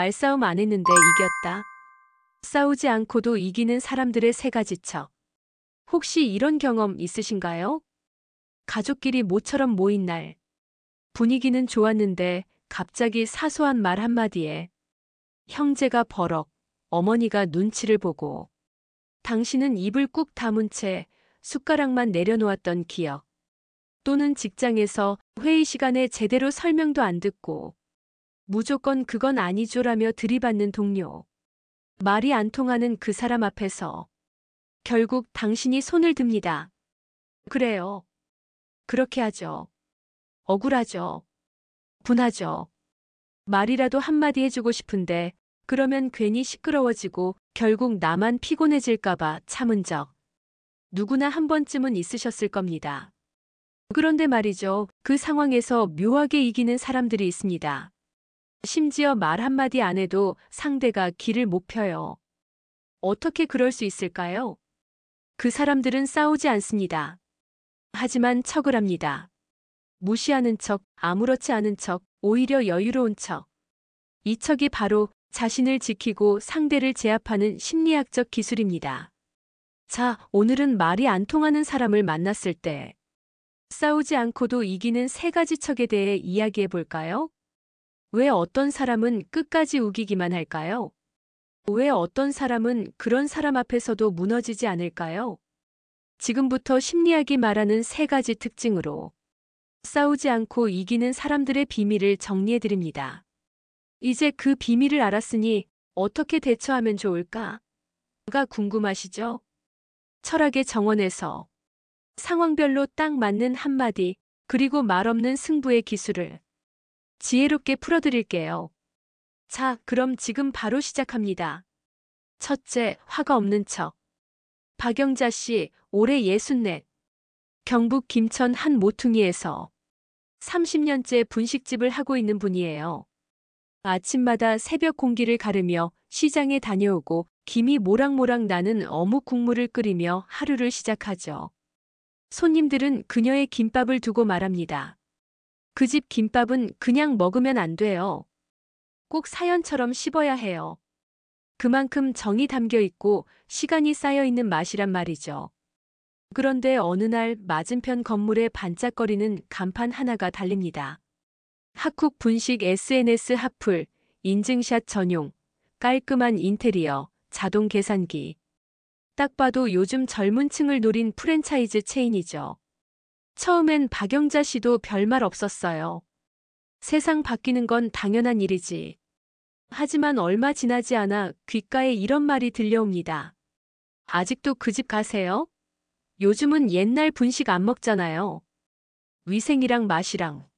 말싸움 안 했는데 이겼다. 싸우지 않고도 이기는 사람들의 세 가지 척. 혹시 이런 경험 있으신가요? 가족끼리 모처럼 모인 날. 분위기는 좋았는데 갑자기 사소한 말 한마디에 형제가 버럭, 어머니가 눈치를 보고 당신은 입을 꾹 다문 채 숟가락만 내려놓았던 기억. 또는 직장에서 회의 시간에 제대로 설명도 안 듣고 무조건 그건 아니죠라며 들이받는 동료. 말이 안 통하는 그 사람 앞에서 결국 당신이 손을 듭니다. 그래요. 그렇게 하죠. 억울하죠. 분하죠. 말이라도 한마디 해주고 싶은데 그러면 괜히 시끄러워지고 결국 나만 피곤해질까봐 참은 적 누구나 한 번쯤은 있으셨을 겁니다. 그런데 말이죠. 그 상황에서 묘하게 이기는 사람들이 있습니다. 심지어 말 한마디 안 해도 상대가 길을 못 펴요. 어떻게 그럴 수 있을까요? 그 사람들은 싸우지 않습니다. 하지만 척을 합니다. 무시하는 척, 아무렇지 않은 척, 오히려 여유로운 척. 이 척이 바로 자신을 지키고 상대를 제압하는 심리학적 기술입니다. 자, 오늘은 말이 안 통하는 사람을 만났을 때 싸우지 않고도 이기는 세 가지 척에 대해 이야기해 볼까요? 왜 어떤 사람은 끝까지 우기기만 할까요? 왜 어떤 사람은 그런 사람 앞에서도 무너지지 않을까요? 지금부터 심리학이 말하는 세 가지 특징으로 싸우지 않고 이기는 사람들의 비밀을 정리해 드립니다. 이제 그 비밀을 알았으니 어떻게 대처하면 좋을까? 가 궁금하시죠? 철학의 정원에서 상황별로 딱 맞는 한마디, 그리고 말 없는 승부의 기술을 지혜롭게 풀어드릴게요. 자, 그럼 지금 바로 시작합니다. 첫째, 화가 없는 척. 박영자 씨, 올해 64. 경북 김천 한 모퉁이에서 30년째 분식집을 하고 있는 분이에요. 아침마다 새벽 공기를 가르며 시장에 다녀오고 김이 모락모락 나는 어묵 국물을 끓이며 하루를 시작하죠. 손님들은 그녀의 김밥을 두고 말합니다. 그 집 김밥은 그냥 먹으면 안 돼요. 꼭 사연처럼 씹어야 해요. 그만큼 정이 담겨 있고 시간이 쌓여 있는 맛이란 말이죠. 그런데 어느 날 맞은편 건물에 반짝거리는 간판 하나가 달립니다. 학쿡 분식 SNS 핫플, 인증샷 전용, 깔끔한 인테리어, 자동 계산기. 딱 봐도 요즘 젊은 층을 노린 프랜차이즈 체인이죠. 처음엔 박영자 씨도 별말 없었어요. 세상 바뀌는 건 당연한 일이지. 하지만 얼마 지나지 않아 귓가에 이런 말이 들려옵니다. 아직도 그 집 가세요? 요즘은 옛날 분식 안 먹잖아요. 위생이랑 맛이랑.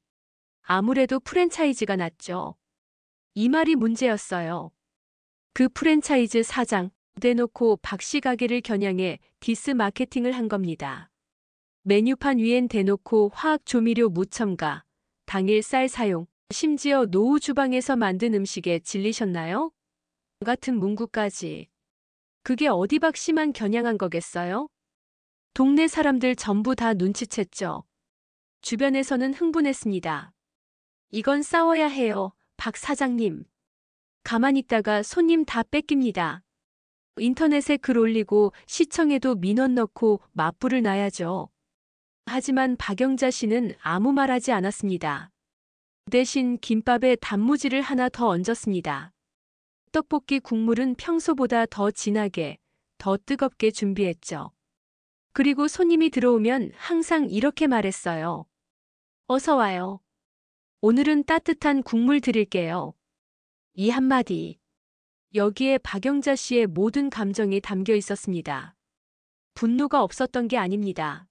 아무래도 프랜차이즈가 낫죠. 이 말이 문제였어요. 그 프랜차이즈 사장, 대놓고 박씨 가게를 겨냥해 디스 마케팅을 한 겁니다. 메뉴판 위엔 대놓고 화학 조미료 무첨가, 당일 쌀 사용, 심지어 노후 주방에서 만든 음식에 질리셨나요? 같은 문구까지. 그게 어디 박씨만 겨냥한 거겠어요? 동네 사람들 전부 다 눈치챘죠. 주변에서는 흥분했습니다. 이건 싸워야 해요, 박 사장님. 가만히 있다가 손님 다 뺏깁니다. 인터넷에 글 올리고 시청에도 민원 넣고 맞불을 놔야죠. 하지만 박영자 씨는 아무 말 하지 않았습니다. 대신 김밥에 단무지를 하나 더 얹었습니다. 떡볶이 국물은 평소보다 더 진하게, 더 뜨겁게 준비했죠. 그리고 손님이 들어오면 항상 이렇게 말했어요. 어서 와요. 오늘은 따뜻한 국물 드릴게요. 이 한마디. 여기에 박영자 씨의 모든 감정이 담겨 있었습니다. 분노가 없었던 게 아닙니다.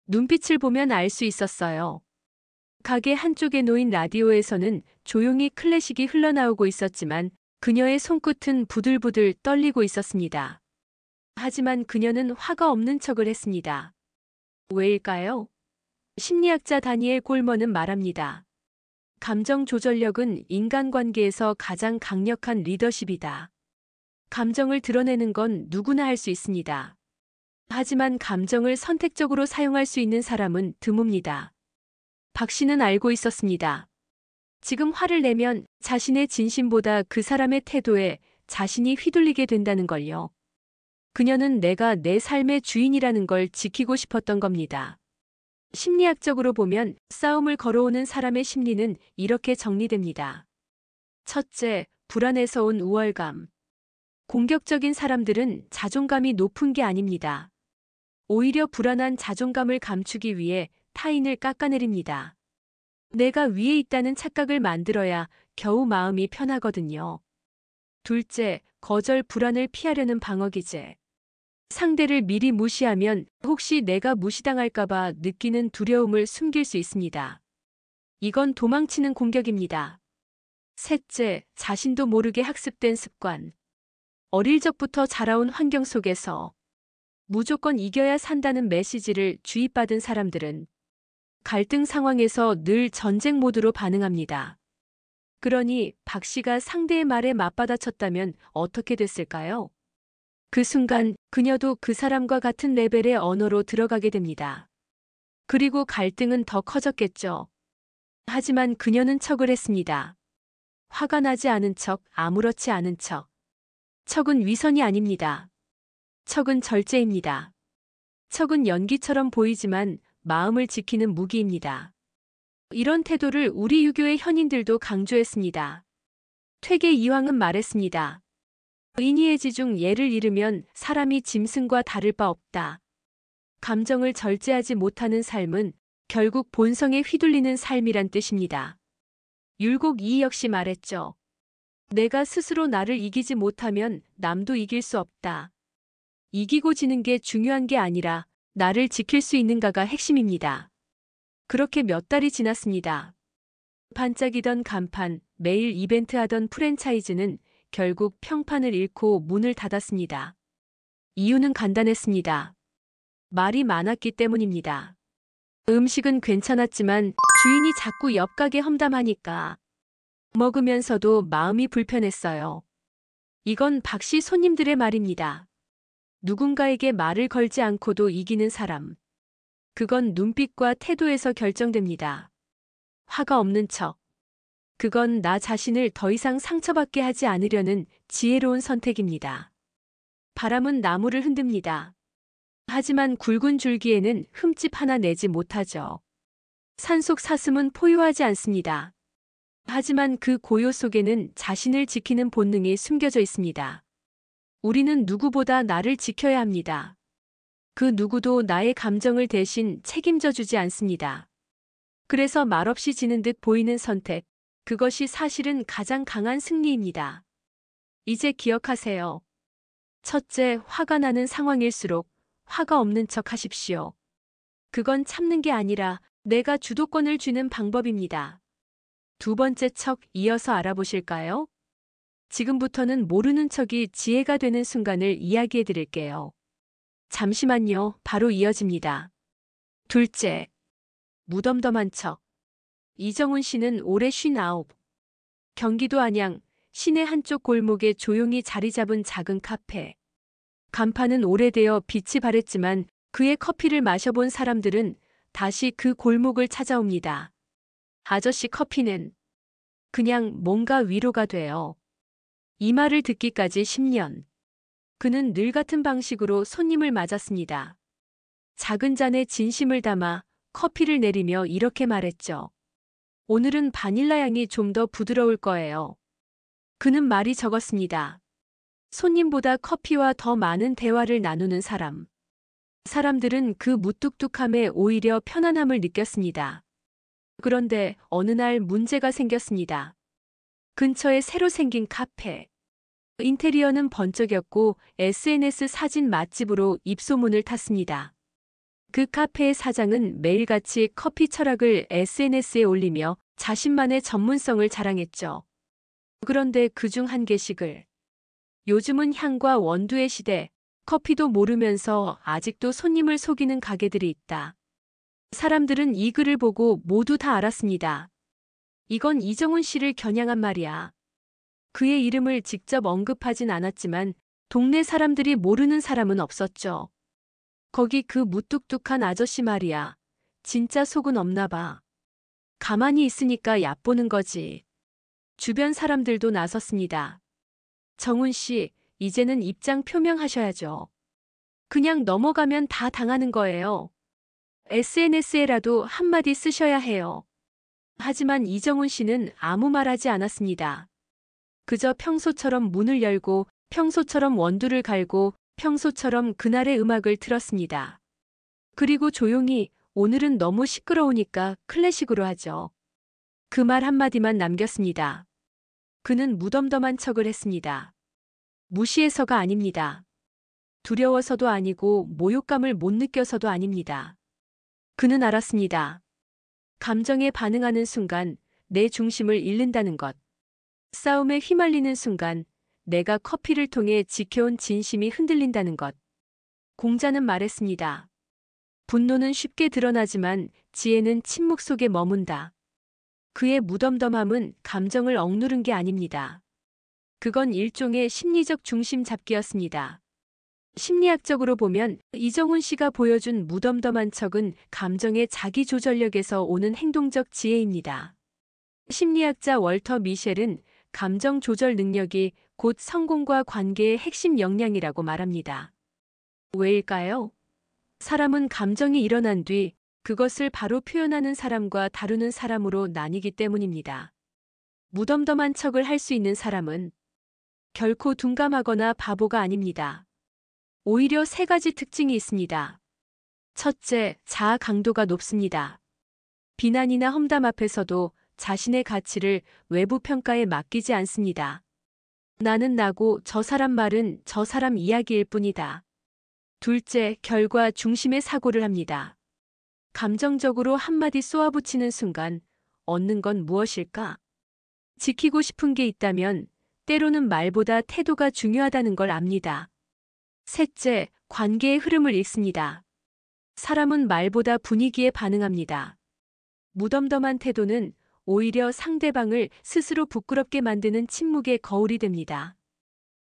눈빛을 보면 알 수 있었어요. 가게 한쪽에 놓인 라디오에서는 조용히 클래식이 흘러나오고 있었지만 그녀의 손끝은 부들부들 떨리고 있었습니다. 하지만 그녀는 화가 없는 척을 했습니다. 왜일까요? 심리학자 다니엘 골먼은 말합니다. 감정 조절력은 인간관계에서 가장 강력한 리더십이다. 감정을 드러내는 건 누구나 할 수 있습니다. 하지만 감정을 선택적으로 사용할 수 있는 사람은 드뭅니다. 박 씨는 알고 있었습니다. 지금 화를 내면 자신의 진심보다 그 사람의 태도에 자신이 휘둘리게 된다는 걸요. 그녀는 내가 내 삶의 주인이라는 걸 지키고 싶었던 겁니다. 심리학적으로 보면 싸움을 걸어오는 사람의 심리는 이렇게 정리됩니다. 첫째, 불안에서 온 우월감. 공격적인 사람들은 자존감이 높은 게 아닙니다. 오히려 불안한 자존감을 감추기 위해 타인을 깎아내립니다. 내가 위에 있다는 착각을 만들어야 겨우 마음이 편하거든요. 둘째, 거절 불안을 피하려는 방어기제. 상대를 미리 무시하면 혹시 내가 무시당할까봐 느끼는 두려움을 숨길 수 있습니다. 이건 도망치는 공격입니다. 셋째, 자신도 모르게 학습된 습관. 어릴 적부터 자라온 환경 속에서 무조건 이겨야 산다는 메시지를 주입받은 사람들은 갈등 상황에서 늘 전쟁 모드로 반응합니다. 그러니 박 씨가 상대의 말에 맞받아쳤다면 어떻게 됐을까요? 그 순간 그녀도 그 사람과 같은 레벨의 언어로 들어가게 됩니다. 그리고 갈등은 더 커졌겠죠. 하지만 그녀는 척을 했습니다. 화가 나지 않은 척, 아무렇지 않은 척. 척은 위선이 아닙니다. 척은 절제입니다. 척은 연기처럼 보이지만 마음을 지키는 무기입니다. 이런 태도를 우리 유교의 현인들도 강조했습니다. 퇴계 이황은 말했습니다. 인의의 중 예를 잃으면 사람이 짐승과 다를 바 없다. 감정을 절제하지 못하는 삶은 결국 본성에 휘둘리는 삶이란 뜻입니다. 율곡 이 역시 말했죠. 내가 스스로 나를 이기지 못하면 남도 이길 수 없다. 이기고 지는 게 중요한 게 아니라 나를 지킬 수 있는가가 핵심입니다. 그렇게 몇 달이 지났습니다. 반짝이던 간판, 매일 이벤트하던 프랜차이즈는 결국 평판을 잃고 문을 닫았습니다. 이유는 간단했습니다. 말이 많았기 때문입니다. 음식은 괜찮았지만 주인이 자꾸 옆 가게 험담하니까 먹으면서도 마음이 불편했어요. 이건 박 씨 손님들의 말입니다. 누군가에게 말을 걸지 않고도 이기는 사람. 그건 눈빛과 태도에서 결정됩니다. 화가 없는 척. 그건 나 자신을 더 이상 상처받게 하지 않으려는 지혜로운 선택입니다. 바람은 나무를 흔듭니다. 하지만 굵은 줄기에는 흠집 하나 내지 못하죠. 산속 사슴은 포효하지 않습니다. 하지만 그 고요 속에는 자신을 지키는 본능이 숨겨져 있습니다. 우리는 누구보다 나를 지켜야 합니다. 그 누구도 나의 감정을 대신 책임져 주지 않습니다. 그래서 말없이 지는 듯 보이는 선택, 그것이 사실은 가장 강한 승리입니다. 이제 기억하세요. 첫째, 화가 나는 상황일수록 화가 없는 척 하십시오. 그건 참는 게 아니라 내가 주도권을 쥐는 방법입니다. 두 번째 척 이어서 알아보실까요? 지금부터는 모르는 척이 지혜가 되는 순간을 이야기해 드릴게요. 잠시만요. 바로 이어집니다. 둘째, 무덤덤한 척. 이정훈 씨는 올해 59. 경기도 안양, 시내 한쪽 골목에 조용히 자리 잡은 작은 카페. 간판은 오래되어 빛이 바랬지만 그의 커피를 마셔본 사람들은 다시 그 골목을 찾아옵니다. 아저씨 커피는 그냥 뭔가 위로가 돼요. 이 말을 듣기까지 10년. 그는 늘 같은 방식으로 손님을 맞았습니다. 작은 잔에 진심을 담아 커피를 내리며 이렇게 말했죠. 오늘은 바닐라 향이 좀 더 부드러울 거예요. 그는 말이 적었습니다. 손님보다 커피와 더 많은 대화를 나누는 사람. 사람들은 그 무뚝뚝함에 오히려 편안함을 느꼈습니다. 그런데 어느 날 문제가 생겼습니다. 근처에 새로 생긴 카페. 인테리어는 번쩍였고 SNS 사진 맛집으로 입소문을 탔습니다. 그 카페의 사장은 매일같이 커피 철학을 SNS에 올리며 자신만의 전문성을 자랑했죠. 그런데 그중 한 게시글. 요즘은 향과 원두의 시대, 커피도 모르면서 아직도 손님을 속이는 가게들이 있다. 사람들은 이 글을 보고 모두 다 알았습니다. 이건 이정훈 씨를 겨냥한 말이야. 그의 이름을 직접 언급하진 않았지만 동네 사람들이 모르는 사람은 없었죠. 거기 그 무뚝뚝한 아저씨 말이야. 진짜 속은 없나 봐. 가만히 있으니까 얕보는 거지. 주변 사람들도 나섰습니다. 정훈 씨, 이제는 입장 표명하셔야죠. 그냥 넘어가면 다 당하는 거예요. SNS에라도 한마디 쓰셔야 해요. 하지만 이정훈 씨는 아무 말 하지 않았습니다. 그저 평소처럼 문을 열고 평소처럼 원두를 갈고 평소처럼 그날의 음악을 틀었습니다. 그리고 조용히 오늘은 너무 시끄러우니까 클래식으로 하죠. 그 말 한마디만 남겼습니다. 그는 무덤덤한 척을 했습니다. 무시해서가 아닙니다. 두려워서도 아니고 모욕감을 못 느껴서도 아닙니다. 그는 알았습니다. 감정에 반응하는 순간 내 중심을 잃는다는 것. 싸움에 휘말리는 순간 내가 커피를 통해 지켜온 진심이 흔들린다는 것. 공자는 말했습니다. 분노는 쉽게 드러나지만 지혜는 침묵 속에 머문다. 그의 무덤덤함은 감정을 억누른 게 아닙니다. 그건 일종의 심리적 중심 잡기였습니다. 심리학적으로 보면 이정훈 씨가 보여준 무덤덤한 척은 감정의 자기 조절력에서 오는 행동적 지혜입니다. 심리학자 월터 미셸은 감정 조절 능력이 곧 성공과 관계의 핵심 역량이라고 말합니다. 왜일까요? 사람은 감정이 일어난 뒤 그것을 바로 표현하는 사람과 다루는 사람으로 나뉘기 때문입니다. 무덤덤한 척을 할 수 있는 사람은 결코 둔감하거나 바보가 아닙니다. 오히려 세 가지 특징이 있습니다. 첫째, 자아 강도가 높습니다. 비난이나 험담 앞에서도 자신의 가치를 외부 평가에 맡기지 않습니다. 나는 나고 저 사람 말은 저 사람 이야기일 뿐이다. 둘째, 결과 중심의 사고를 합니다. 감정적으로 한마디 쏘아붙이는 순간 얻는 건 무엇일까? 지키고 싶은 게 있다면 때로는 말보다 태도가 중요하다는 걸 압니다. 셋째, 관계의 흐름을 읽습니다. 사람은 말보다 분위기에 반응합니다. 무덤덤한 태도는 오히려 상대방을 스스로 부끄럽게 만드는 침묵의 거울이 됩니다.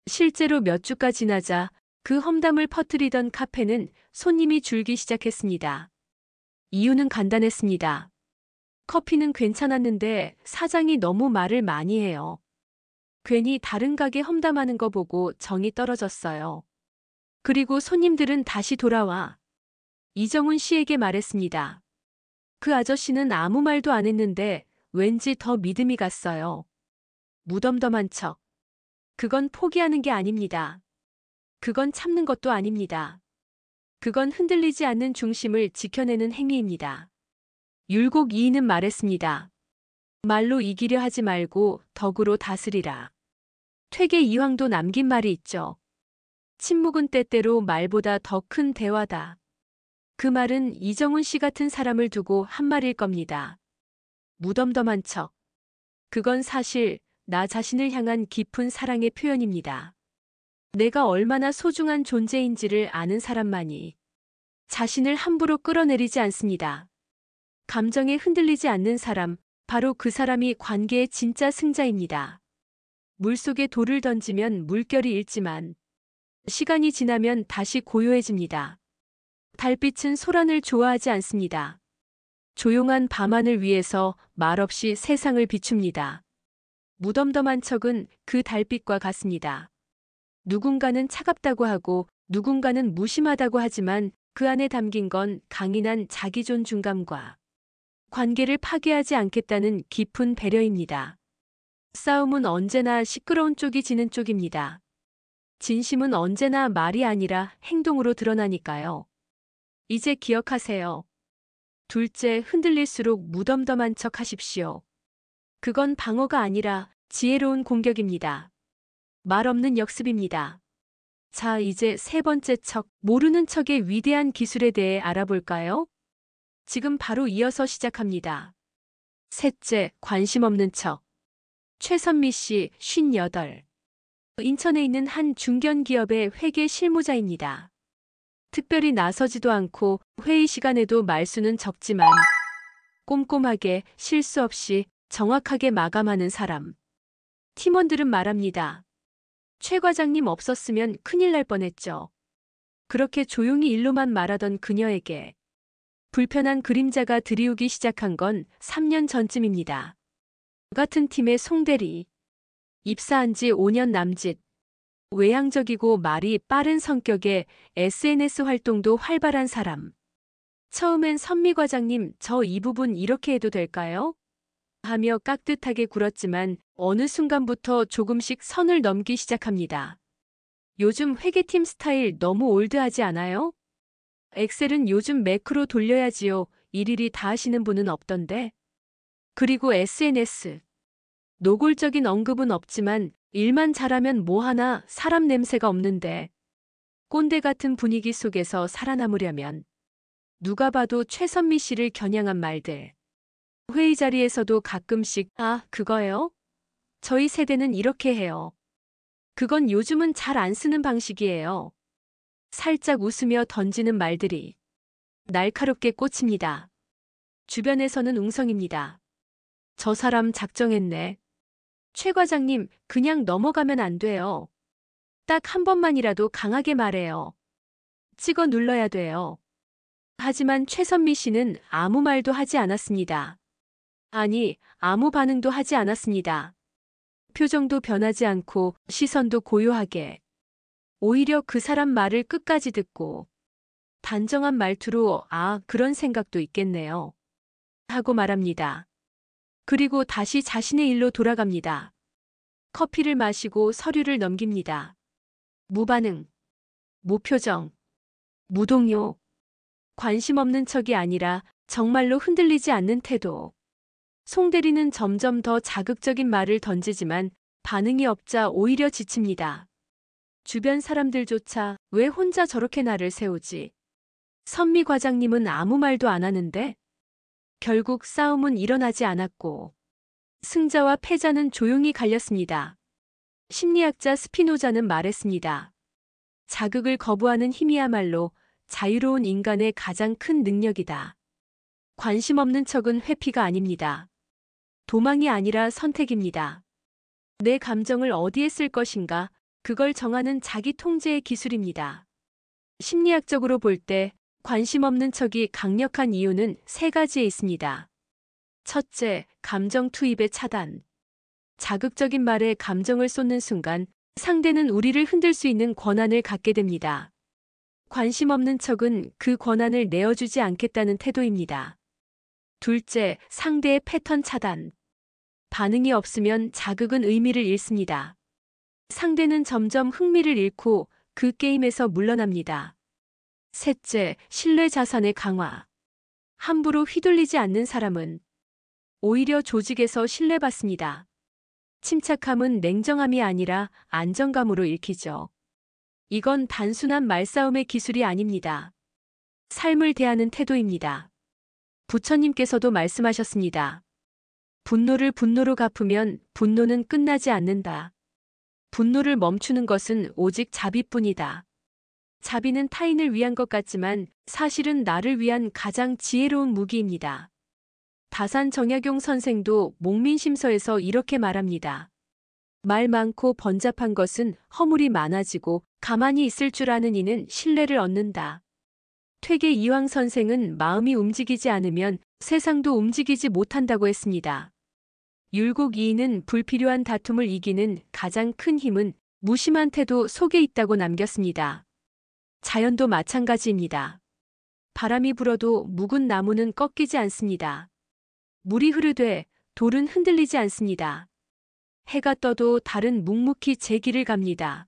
실제로 몇 주가 지나자 그 험담을 퍼뜨리던 카페는 손님이 줄기 시작했습니다. 이유는 간단했습니다. 커피는 괜찮았는데 사장이 너무 말을 많이 해요. 괜히 다른 가게 험담하는 거 보고 정이 떨어졌어요. 그리고 손님들은 다시 돌아와 이정훈 씨에게 말했습니다. 그 아저씨는 아무 말도 안 했는데 왠지 더 믿음이 갔어요. 무덤덤한 척. 그건 포기하는 게 아닙니다. 그건 참는 것도 아닙니다. 그건 흔들리지 않는 중심을 지켜내는 행위입니다. 율곡 이인은 말했습니다. 말로 이기려 하지 말고 덕으로 다스리라. 퇴계 이황도 남긴 말이 있죠. 침묵은 때때로 말보다 더 큰 대화다. 그 말은 이정훈 씨 같은 사람을 두고 한 말일 겁니다. 무덤덤한 척. 그건 사실 나 자신을 향한 깊은 사랑의 표현입니다. 내가 얼마나 소중한 존재인지를 아는 사람만이 자신을 함부로 끌어내리지 않습니다. 감정에 흔들리지 않는 사람, 바로 그 사람이 관계의 진짜 승자입니다. 물속에 돌을 던지면 물결이 일지만 시간이 지나면 다시 고요해집니다. 달빛은 소란을 좋아하지 않습니다. 조용한 밤하늘 위에서 말없이 세상을 비춥니다. 무덤덤한 척은 그 달빛과 같습니다. 누군가는 차갑다고 하고 누군가는 무심하다고 하지만 그 안에 담긴 건 강인한 자기 존중감과 관계를 파괴하지 않겠다는 깊은 배려입니다. 싸움은 언제나 시끄러운 쪽이 지는 쪽입니다. 진심은 언제나 말이 아니라 행동으로 드러나니까요. 이제 기억하세요. 둘째, 흔들릴수록 무덤덤한 척 하십시오. 그건 방어가 아니라 지혜로운 공격입니다. 말 없는 역습입니다. 자, 이제 세 번째 척, 모르는 척의 위대한 기술에 대해 알아볼까요? 지금 바로 이어서 시작합니다. 셋째, 관심 없는 척. 최선미 씨, 58. 인천에 있는 한 중견기업의 회계 실무자입니다. 특별히 나서지도 않고 회의 시간에도 말수는 적지만 꼼꼼하게 실수 없이 정확하게 마감하는 사람. 팀원들은 말합니다. 최 과장님 없었으면 큰일 날 뻔했죠. 그렇게 조용히 일로만 말하던 그녀에게 불편한 그림자가 드리우기 시작한 건 3년 전쯤입니다. 같은 팀의 송대리. 입사한 지 5년 남짓. 외향적이고 말이 빠른 성격에 SNS 활동도 활발한 사람. 처음엔 선미 과장님, 저 이 부분 이렇게 해도 될까요? 하며 깍듯하게 굴었지만 어느 순간부터 조금씩 선을 넘기 시작합니다. 요즘 회계팀 스타일 너무 올드하지 않아요? 엑셀은 요즘 매크로 돌려야지요. 일일이 다 하시는 분은 없던데. 그리고 SNS. 노골적인 언급은 없지만 일만 잘하면 뭐하나 사람 냄새가 없는데. 꼰대 같은 분위기 속에서 살아남으려면 누가 봐도 최선미 씨를 겨냥한 말들. 회의 자리에서도 가끔씩 아, 그거요? 저희 세대는 이렇게 해요. 그건 요즘은 잘 안 쓰는 방식이에요. 살짝 웃으며 던지는 말들이 날카롭게 꽂힙니다. 주변에서는 웅성입니다. 저 사람 작정했네. 최 과장님, 그냥 넘어가면 안 돼요. 딱 한 번만이라도 강하게 말해요. 찍어 눌러야 돼요. 하지만 최선미 씨는 아무 말도 하지 않았습니다. 아니, 아무 반응도 하지 않았습니다. 표정도 변하지 않고 시선도 고요하게. 오히려 그 사람 말을 끝까지 듣고 단정한 말투로 아, 그런 생각도 있겠네요. 하고 말합니다. 그리고 다시 자신의 일로 돌아갑니다. 커피를 마시고 서류를 넘깁니다. 무반응, 무표정, 무동요. 관심 없는 척이 아니라 정말로 흔들리지 않는 태도. 송 대리는 점점 더 자극적인 말을 던지지만 반응이 없자 오히려 지칩니다. 주변 사람들조차 왜 혼자 저렇게 나를 세우지? 선미 과장님은 아무 말도 안 하는데? 결국 싸움은 일어나지 않았고 승자와 패자는 조용히 갈렸습니다. 심리학자 스피노자는 말했습니다. 자극을 거부하는 힘이야말로 자유로운 인간의 가장 큰 능력이다. 관심 없는 척은 회피가 아닙니다. 도망이 아니라 선택입니다. 내 감정을 어디에 쓸 것인가, 그걸 정하는 자기 통제의 기술입니다. 심리학적으로 볼 때 관심 없는 척이 강력한 이유는 세 가지에 있습니다. 첫째, 감정 투입의 차단. 자극적인 말에 감정을 쏟는 순간 상대는 우리를 흔들 수 있는 권한을 갖게 됩니다. 관심 없는 척은 그 권한을 내어주지 않겠다는 태도입니다. 둘째, 상대의 패턴 차단. 반응이 없으면 자극은 의미를 잃습니다. 상대는 점점 흥미를 잃고 그 게임에서 물러납니다. 셋째, 신뢰 자산의 강화. 함부로 휘둘리지 않는 사람은 오히려 조직에서 신뢰받습니다. 침착함은 냉정함이 아니라 안정감으로 읽히죠. 이건 단순한 말싸움의 기술이 아닙니다. 삶을 대하는 태도입니다. 부처님께서도 말씀하셨습니다. 분노를 분노로 갚으면 분노는 끝나지 않는다. 분노를 멈추는 것은 오직 자비뿐이다. 자비는 타인을 위한 것 같지만 사실은 나를 위한 가장 지혜로운 무기입니다. 다산 정약용 선생도 목민심서에서 이렇게 말합니다. 말 많고 번잡한 것은 허물이 많아지고 가만히 있을 줄 아는 이는 신뢰를 얻는다. 퇴계 이황 선생은 마음이 움직이지 않으면 세상도 움직이지 못한다고 했습니다. 율곡 이인은 불필요한 다툼을 이기는 가장 큰 힘은 무심한 태도 속에 있다고 남겼습니다. 자연도 마찬가지입니다. 바람이 불어도 묵은 나무는 꺾이지 않습니다. 물이 흐르되 돌은 흔들리지 않습니다. 해가 떠도 달은 묵묵히 제 길을 갑니다.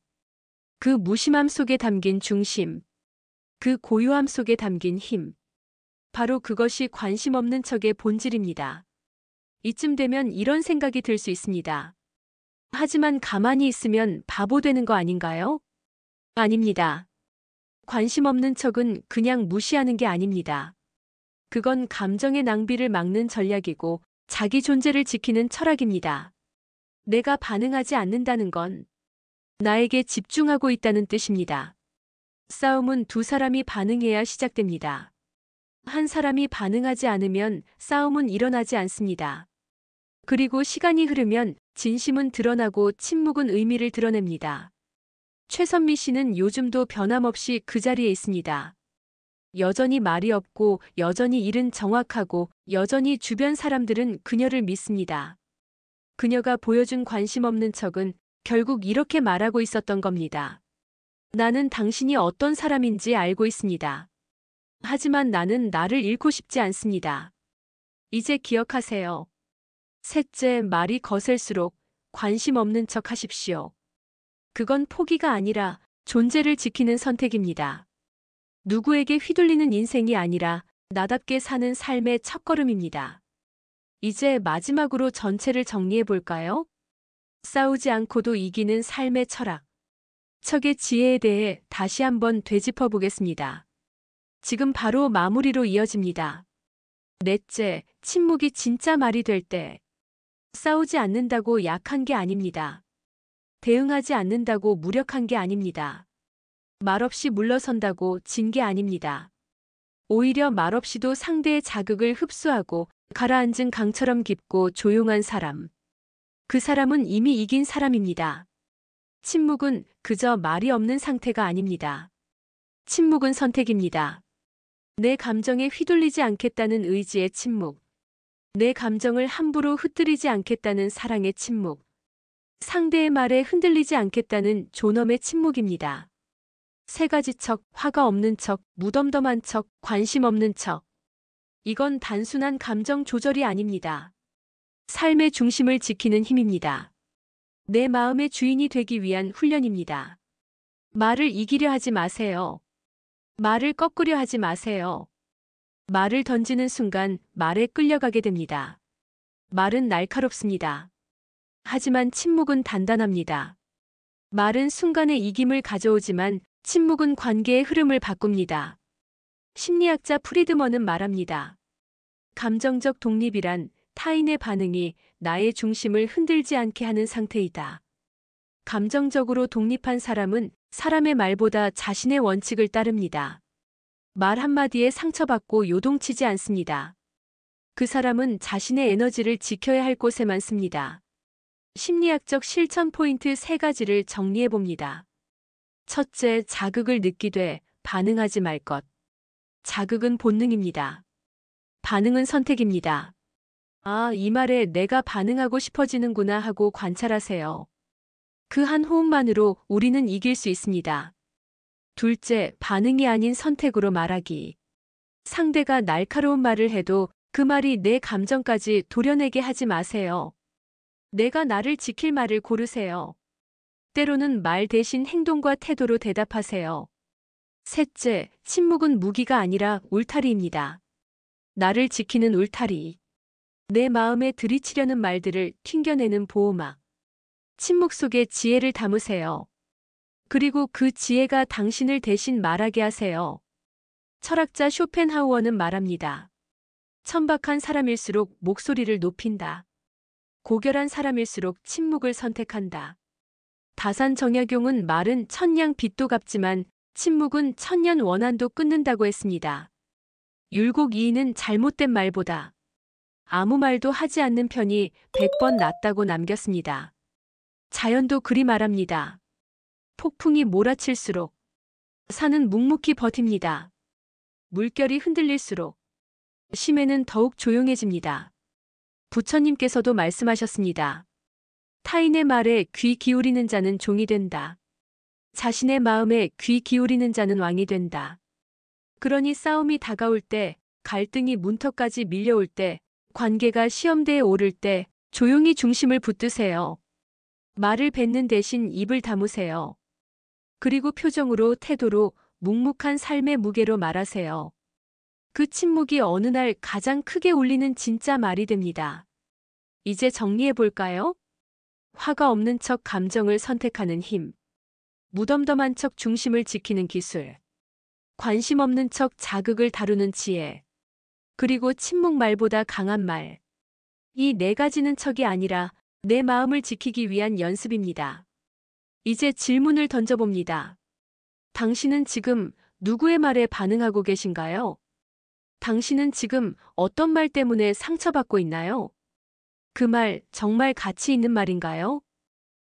그 무심함 속에 담긴 중심, 그 고요함 속에 담긴 힘, 바로 그것이 관심 없는 척의 본질입니다. 이쯤 되면 이런 생각이 들 수 있습니다. 하지만 가만히 있으면 바보 되는 거 아닌가요? 아닙니다. 관심 없는 척은 그냥 무시하는 게 아닙니다. 그건 감정의 낭비를 막는 전략이고 자기 존재를 지키는 철학입니다. 내가 반응하지 않는다는 건 나에게 집중하고 있다는 뜻입니다. 싸움은 두 사람이 반응해야 시작됩니다. 한 사람이 반응하지 않으면 싸움은 일어나지 않습니다. 그리고 시간이 흐르면 진심은 드러나고 침묵은 의미를 드러냅니다. 최선미 씨는 요즘도 변함없이 그 자리에 있습니다. 여전히 말이 없고, 여전히 일은 정확하고, 여전히 주변 사람들은 그녀를 믿습니다. 그녀가 보여준 관심 없는 척은 결국 이렇게 말하고 있었던 겁니다. 나는 당신이 어떤 사람인지 알고 있습니다. 하지만 나는 나를 잃고 싶지 않습니다. 이제 기억하세요. 셋째, 말이 거셀수록 관심 없는 척 하십시오. 그건 포기가 아니라 존재를 지키는 선택입니다. 누구에게 휘둘리는 인생이 아니라 나답게 사는 삶의 첫걸음입니다. 이제 마지막으로 전체를 정리해 볼까요? 싸우지 않고도 이기는 삶의 철학. 척의 지혜에 대해 다시 한번 되짚어 보겠습니다. 지금 바로 마무리로 이어집니다. 넷째, 침묵이 진짜 말이 될 때. 싸우지 않는다고 약한 게 아닙니다. 대응하지 않는다고 무력한 게 아닙니다. 말없이 물러선다고 진 게 아닙니다. 오히려 말없이도 상대의 자극을 흡수하고 가라앉은 강처럼 깊고 조용한 사람. 그 사람은 이미 이긴 사람입니다. 침묵은 그저 말이 없는 상태가 아닙니다. 침묵은 선택입니다. 내 감정에 휘둘리지 않겠다는 의지의 침묵. 내 감정을 함부로 흩뜨리지 않겠다는 사랑의 침묵. 상대의 말에 흔들리지 않겠다는 존엄의 침묵입니다. 세 가지 척, 화가 없는 척, 무덤덤한 척, 관심 없는 척. 이건 단순한 감정 조절이 아닙니다. 삶의 중심을 지키는 힘입니다. 내 마음의 주인이 되기 위한 훈련입니다. 말을 이기려 하지 마세요. 말을 꺾으려 하지 마세요. 말을 던지는 순간 말에 끌려가게 됩니다. 말은 날카롭습니다. 하지만 침묵은 단단합니다. 말은 순간의 이김을 가져오지만 침묵은 관계의 흐름을 바꿉니다. 심리학자 프리드먼은 말합니다. 감정적 독립이란 타인의 반응이 나의 중심을 흔들지 않게 하는 상태이다. 감정적으로 독립한 사람은 사람의 말보다 자신의 원칙을 따릅니다. 말 한마디에 상처받고 요동치지 않습니다. 그 사람은 자신의 에너지를 지켜야 할 곳에만 씁니다. 심리학적 실천 포인트 세 가지를 정리해 봅니다. 첫째, 자극을 느끼되 반응하지 말 것. 자극은 본능입니다. 반응은 선택입니다. 아, 이 말에 내가 반응하고 싶어지는구나 하고 관찰하세요. 그 한 호흡만으로 우리는 이길 수 있습니다. 둘째, 반응이 아닌 선택으로 말하기. 상대가 날카로운 말을 해도 그 말이 내 감정까지 도려내게 하지 마세요. 내가 나를 지킬 말을 고르세요. 때로는 말 대신 행동과 태도로 대답하세요. 셋째, 침묵은 무기가 아니라 울타리입니다. 나를 지키는 울타리. 내 마음에 들이치려는 말들을 튕겨내는 보호막. 침묵 속에 지혜를 담으세요. 그리고 그 지혜가 당신을 대신 말하게 하세요. 철학자 쇼펜하우어는 말합니다. 천박한 사람일수록 목소리를 높인다. 고결한 사람일수록 침묵을 선택한다. 다산 정약용은 말은 천냥 빚도 갚지만 침묵은 천년 원한도 끊는다고 했습니다. 율곡 이인은 잘못된 말보다 아무 말도 하지 않는 편이 100번 낫다고 남겼습니다. 자연도 그리 말합니다. 폭풍이 몰아칠수록 산은 묵묵히 버팁니다. 물결이 흔들릴수록 심해는 더욱 조용해집니다. 부처님께서도 말씀하셨습니다. 타인의 말에 귀 기울이는 자는 종이 된다. 자신의 마음에 귀 기울이는 자는 왕이 된다. 그러니 싸움이 다가올 때, 갈등이 문턱까지 밀려올 때, 관계가 시험대에 오를 때 조용히 중심을 붙드세요. 말을 뱉는 대신 입을 다무세요. 그리고 표정으로 태도로 묵묵한 삶의 무게로 말하세요. 그 침묵이 어느 날 가장 크게 울리는 진짜 말이 됩니다. 이제 정리해 볼까요? 화가 없는 척 감정을 선택하는 힘. 무덤덤한 척 중심을 지키는 기술. 관심 없는 척 자극을 다루는 지혜. 그리고 침묵 말보다 강한 말. 이 네 가지는 척이 아니라 내 마음을 지키기 위한 연습입니다. 이제 질문을 던져봅니다. 당신은 지금 누구의 말에 반응하고 계신가요? 당신은 지금 어떤 말 때문에 상처받고 있나요? 그 말 정말 가치 있는 말인가요?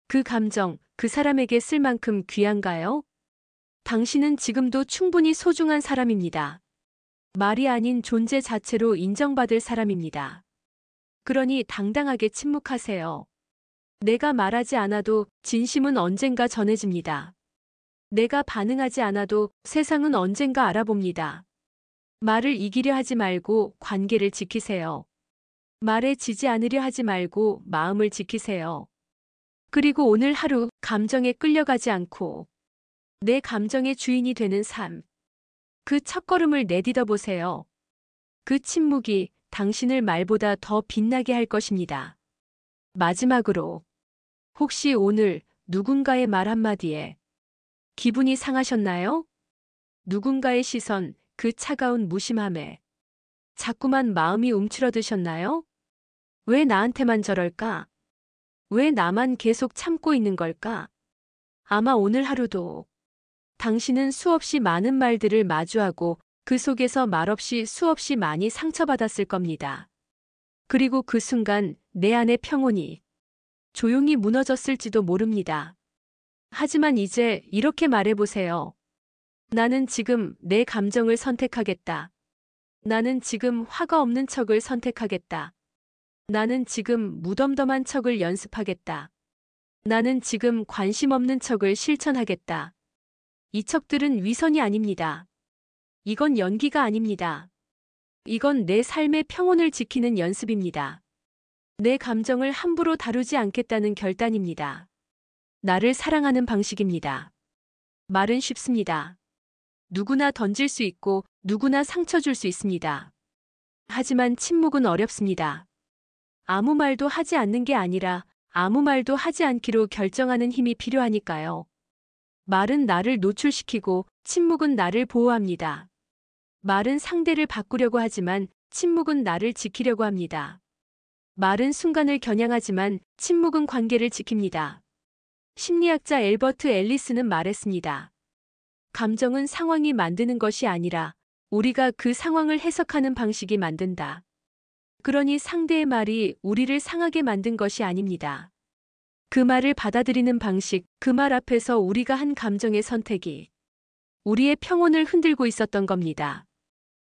그 감정, 그 사람에게 쓸 만큼 귀한가요? 당신은 지금도 충분히 소중한 사람입니다. 말이 아닌 존재 자체로 인정받을 사람입니다. 그러니 당당하게 침묵하세요. 내가 말하지 않아도 진심은 언젠가 전해집니다. 내가 반응하지 않아도 세상은 언젠가 알아봅니다. 말을 이기려 하지 말고 관계를 지키세요. 말에 지지 않으려 하지 말고 마음을 지키세요. 그리고 오늘 하루 감정에 끌려가지 않고 내 감정의 주인이 되는 삶. 그 첫걸음을 내디뎌 보세요. 그 침묵이 당신을 말보다 더 빛나게 할 것입니다. 마지막으로 혹시 오늘 누군가의 말 한마디에 기분이 상하셨나요? 누군가의 시선, 그 차가운 무심함에 자꾸만 마음이 움츠러드셨나요? 왜 나한테만 저럴까? 왜 나만 계속 참고 있는 걸까? 아마 오늘 하루도 당신은 수없이 많은 말들을 마주하고 그 속에서 말없이 수없이 많이 상처받았을 겁니다. 그리고 그 순간 내 안의 평온이 조용히 무너졌을지도 모릅니다. 하지만 이제 이렇게 말해보세요. 나는 지금 내 감정을 선택하겠다. 나는 지금 화가 없는 척을 선택하겠다. 나는 지금 무덤덤한 척을 연습하겠다. 나는 지금 관심 없는 척을 실천하겠다. 이 척들은 위선이 아닙니다. 이건 연기가 아닙니다. 이건 내 삶의 평온을 지키는 연습입니다. 내 감정을 함부로 다루지 않겠다는 결단입니다. 나를 사랑하는 방식입니다. 말은 쉽습니다. 누구나 던질 수 있고 누구나 상처 줄 수 있습니다. 하지만 침묵은 어렵습니다. 아무 말도 하지 않는 게 아니라 아무 말도 하지 않기로 결정하는 힘이 필요하니까요. 말은 나를 노출시키고 침묵은 나를 보호합니다. 말은 상대를 바꾸려고 하지만 침묵은 나를 지키려고 합니다. 말은 순간을 겨냥하지만 침묵은 관계를 지킵니다. 심리학자 엘버트 앨리스는 말했습니다. 감정은 상황이 만드는 것이 아니라 우리가 그 상황을 해석하는 방식이 만든다. 그러니 상대의 말이 우리를 상하게 만든 것이 아닙니다. 그 말을 받아들이는 방식, 그 말 앞에서 우리가 한 감정의 선택이 우리의 평온을 흔들고 있었던 겁니다.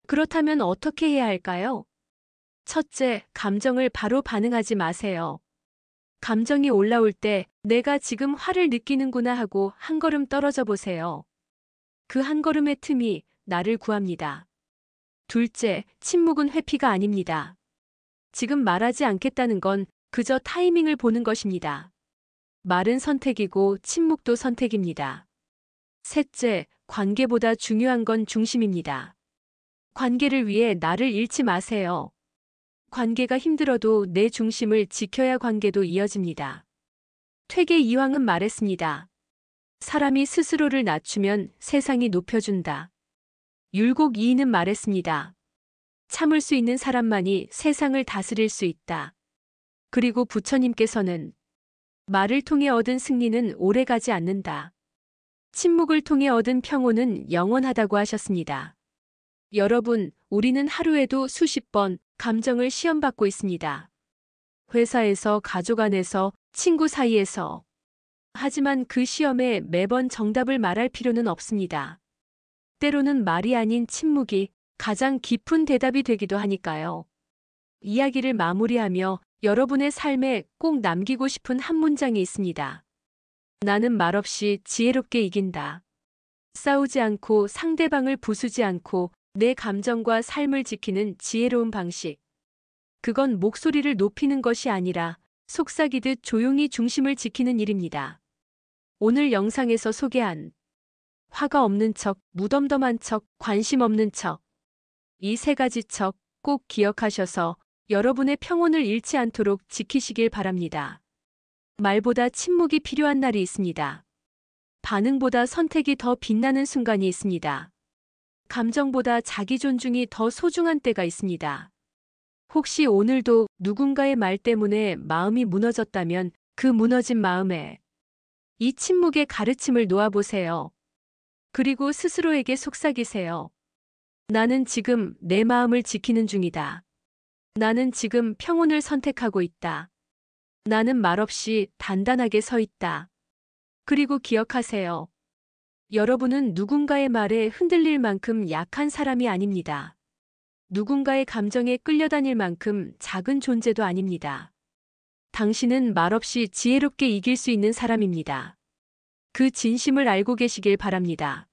그렇다면 어떻게 해야 할까요? 첫째, 감정을 바로 반응하지 마세요. 감정이 올라올 때 내가 지금 화를 느끼는구나 하고 한 걸음 떨어져 보세요. 그 한 걸음의 틈이 나를 구합니다. 둘째, 침묵은 회피가 아닙니다. 지금 말하지 않겠다는 건 그저 타이밍을 보는 것입니다. 말은 선택이고 침묵도 선택입니다. 셋째, 관계보다 중요한 건 중심입니다. 관계를 위해 나를 잃지 마세요. 관계가 힘들어도 내 중심을 지켜야 관계도 이어집니다. 퇴계 이황은 말했습니다. 사람이 스스로를 낮추면 세상이 높여준다. 율곡 이인은 말했습니다. 참을 수 있는 사람만이 세상을 다스릴 수 있다. 그리고 부처님께서는 말을 통해 얻은 승리는 오래가지 않는다. 침묵을 통해 얻은 평온은 영원하다고 하셨습니다. 여러분, 우리는 하루에도 수십 번 감정을 시험받고 있습니다. 회사에서, 가족 안에서, 친구 사이에서. 하지만 그 시험에 매번 정답을 말할 필요는 없습니다. 때로는 말이 아닌 침묵이 가장 깊은 대답이 되기도 하니까요. 이야기를 마무리하며 여러분의 삶에 꼭 남기고 싶은 한 문장이 있습니다. 나는 말없이 지혜롭게 이긴다. 싸우지 않고 상대방을 부수지 않고 내 감정과 삶을 지키는 지혜로운 방식. 그건 목소리를 높이는 것이 아니라 속삭이듯 조용히 중심을 지키는 일입니다. 오늘 영상에서 소개한 화가 없는 척, 무덤덤한 척, 관심 없는 척. 이 세 가지 척 꼭 기억하셔서 여러분의 평온을 잃지 않도록 지키시길 바랍니다. 말보다 침묵이 필요한 날이 있습니다. 반응보다 선택이 더 빛나는 순간이 있습니다. 감정보다 자기 존중이 더 소중한 때가 있습니다. 혹시 오늘도 누군가의 말 때문에 마음이 무너졌다면 그 무너진 마음에 이 침묵의 가르침을 놓아보세요. 그리고 스스로에게 속삭이세요. 나는 지금 내 마음을 지키는 중이다. 나는 지금 평온을 선택하고 있다. 나는 말없이 단단하게 서 있다. 그리고 기억하세요. 여러분은 누군가의 말에 흔들릴 만큼 약한 사람이 아닙니다. 누군가의 감정에 끌려다닐 만큼 작은 존재도 아닙니다. 당신은 말없이 지혜롭게 이길 수 있는 사람입니다. 그 진심을 알고 계시길 바랍니다.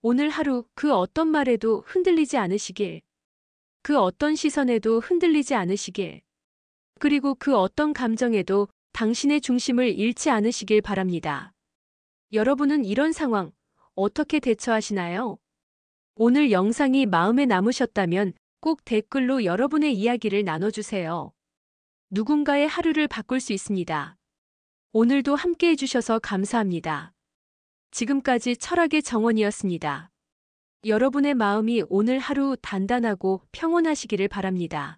오늘 하루 그 어떤 말에도 흔들리지 않으시길, 그 어떤 시선에도 흔들리지 않으시길, 그리고 그 어떤 감정에도 당신의 중심을 잃지 않으시길 바랍니다. 여러분은 이런 상황 어떻게 대처하시나요? 오늘 영상이 마음에 남으셨다면 꼭 댓글로 여러분의 이야기를 나눠주세요. 누군가의 하루를 바꿀 수 있습니다. 오늘도 함께 해주셔서 감사합니다. 지금까지 철학의 정원이었습니다. 여러분의 마음이 오늘 하루 단단하고 평온하시기를 바랍니다.